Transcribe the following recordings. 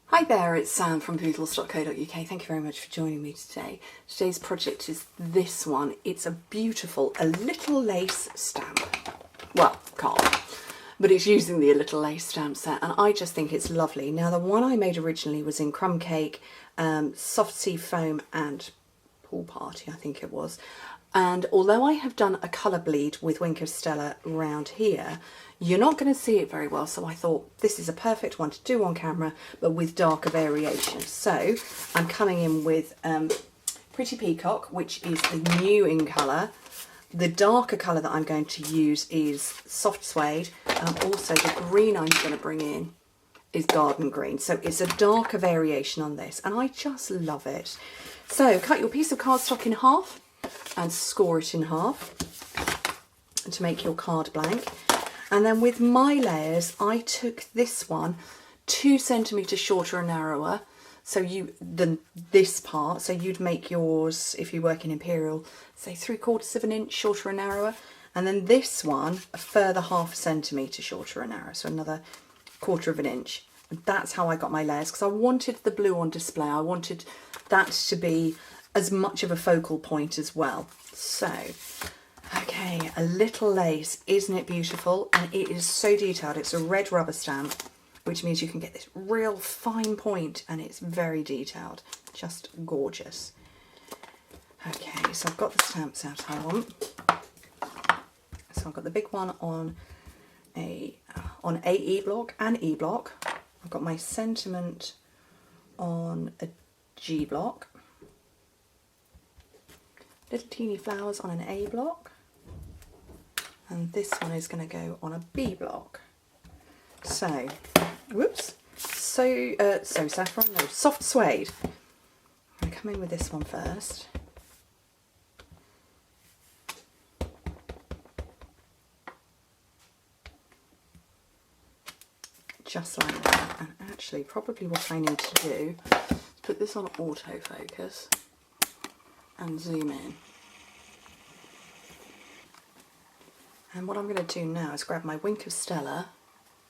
Hi there, it's Sam from poodles.co.uk. Thank you very much for joining me today. Today's project is this one. It's a beautiful, a little lace stamp. Well, card. But it's using the little lace stamp set and I just think it's lovely. Now the one I made originally was in crumb cake, soft sea foam and pool party, I think it was. And although I have done a colour bleed with Wink of Stella around here, you're not going to see it very well, so I thought this is a perfect one to do on camera, but with darker variations. So I'm coming in with Pretty Peacock, which is the new in colour. The darker colour that I'm going to use is Soft Suede, and also the green I'm going to bring in is Garden Green. So it's a darker variation on this, and I just love it. So cut your piece of cardstock in half and score it in half to make your card blank. And then with my layers, I took this one 2 centimetres shorter and narrower than this part. So you'd make yours, if you work in Imperial, say 3/4 of an inch shorter and narrower. And then this one, a further 1/2 centimetre shorter and narrower, so another 1/4 of an inch. And that's how I got my layers, because I wanted the blue on display. I wanted that to be as much of a focal point as well. So, okay, a little lace, isn't it beautiful? And it is so detailed. It's a red rubber stamp, which means you can get this real fine point, and it's very detailed. Just gorgeous. Okay, so I've got the stamps out I want. So I've got the big one on a E block and E block. I've got my sentiment on a G block. Little teeny flowers on an A block. And this one is going to go on a B block. So, whoops, so saffron, no, Soft Suede. I'm going to come in with this one first. Just like that. And actually, probably what I need to do is put this on autofocus and zoom in. And what I'm going to do now is grab my Wink of Stella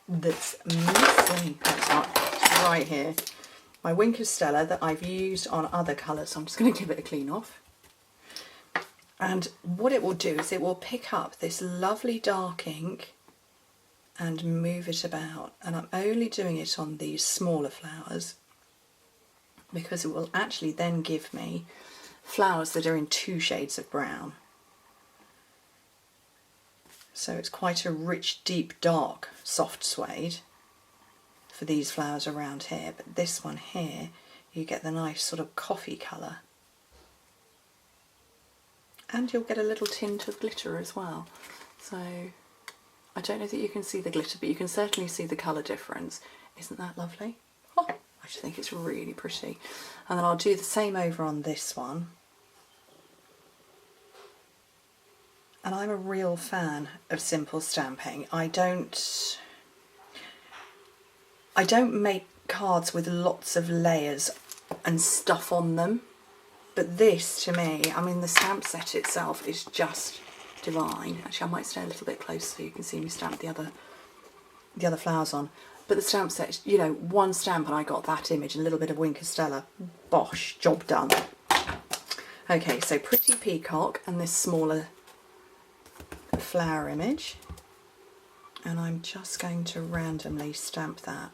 that's missing, that's not, it's right here. My Wink of Stella that I've used on other colours, so I'm just going to give it a clean off. And what it will do is it will pick up this lovely dark ink and move it about. And I'm only doing it on these smaller flowers because it will actually then give me flowers that are in 2 shades of brown. So it's quite a rich, deep, dark, soft suede for these flowers around here. But this one here, you get the nice sort of coffee colour. And you'll get a little tint of glitter as well. So I don't know that you can see the glitter, but you can certainly see the colour difference. Isn't that lovely? Oh, I just think it's really pretty. And then I'll do the same over on this one. And I'm a real fan of simple stamping. I don't make cards with lots of layers and stuff on them. But this, to me, I mean, the stamp set itself is just divine. Actually, I might stay a little bit closer so you can see me stamp the other flowers on. But the stamp set, you know, one stamp and I got that image, a little bit of Wink of Stella. Bosh, job done. Okay, so Pretty Peacock and this smaller flower image, and I'm just going to randomly stamp that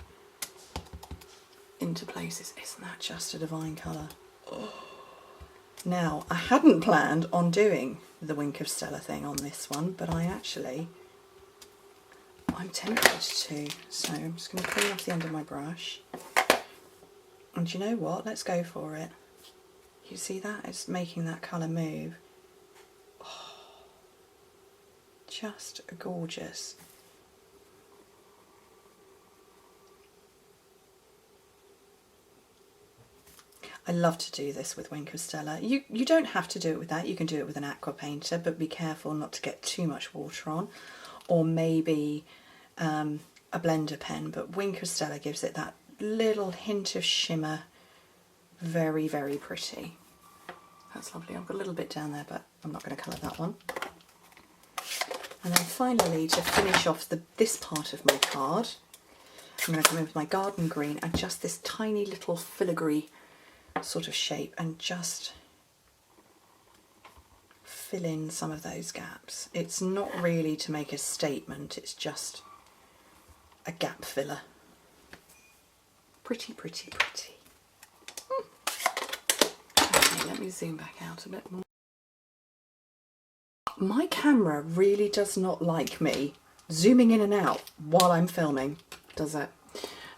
into places. Isn't that just a divine colour? Oh. Now, I hadn't planned on doing the Wink of Stella thing on this one, but I'm tempted to, so I'm just going to clean off the end of my brush, and you know what, let's go for it. You see that? It's making that colour move. Just gorgeous. I love to do this with Wink of Stella. You don't have to do it with that, you can do it with an aqua painter, but be careful not to get too much water on, or maybe a blender pen, but Wink of Stella gives it that little hint of shimmer. Very, very pretty. That's lovely. I've got a little bit down there, but I'm not going to colour that one. And then finally, to finish off this part of my card, I'm going to come in with my garden green and just this tiny little filigree sort of shape and just fill in some of those gaps. It's not really to make a statement, it's just a gap filler. Pretty, pretty, pretty. Okay, let me zoom back out a bit more. My camera really does not like me zooming in and out while I'm filming, does it?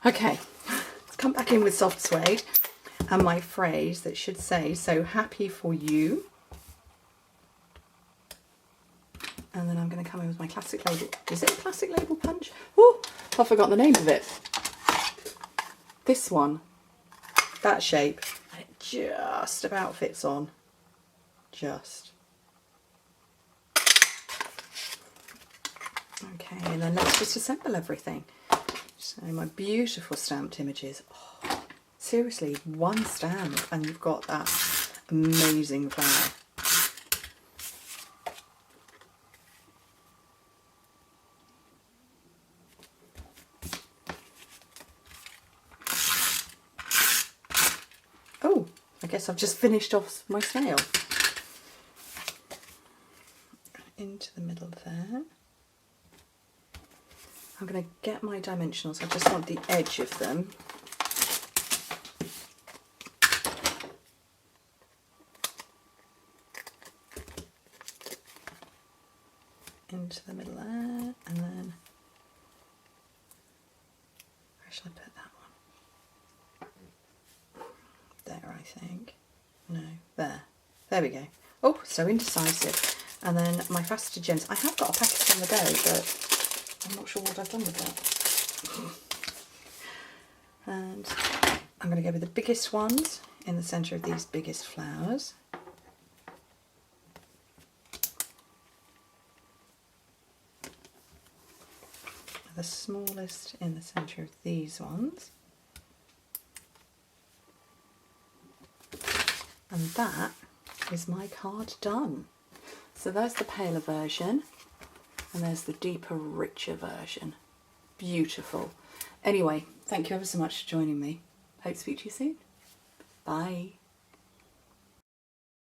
Okay, let's come back in with soft suede and my phrase that should say, "So happy for you." And then I'm going to come in with my classic label. Is it a classic label punch? Oh, I forgot the name of it. This one, that shape, and it just about fits on. Just. Okay, and then let's just assemble everything. So my beautiful stamped images. Oh, seriously, one stamp and you've got that amazing flower. Oh, I guess I've just finished off my snail. Into the middle there. I'm going to get my dimensionals. I just want the edge of them. Into the middle there, and then where shall I put that one? There, I think. No, there. There we go. Oh, so indecisive. And then my faceted gems. I have got a packet on the go, but I'm not sure what I've done with that. And I'm going to go with the biggest ones in the centre of these biggest flowers. The smallest in the centre of these ones. And that is my card done. So there's the paler version and there's the deeper, richer version. Beautiful. Anyway, thank you ever so much for joining me. Hope to speak to you soon. Bye.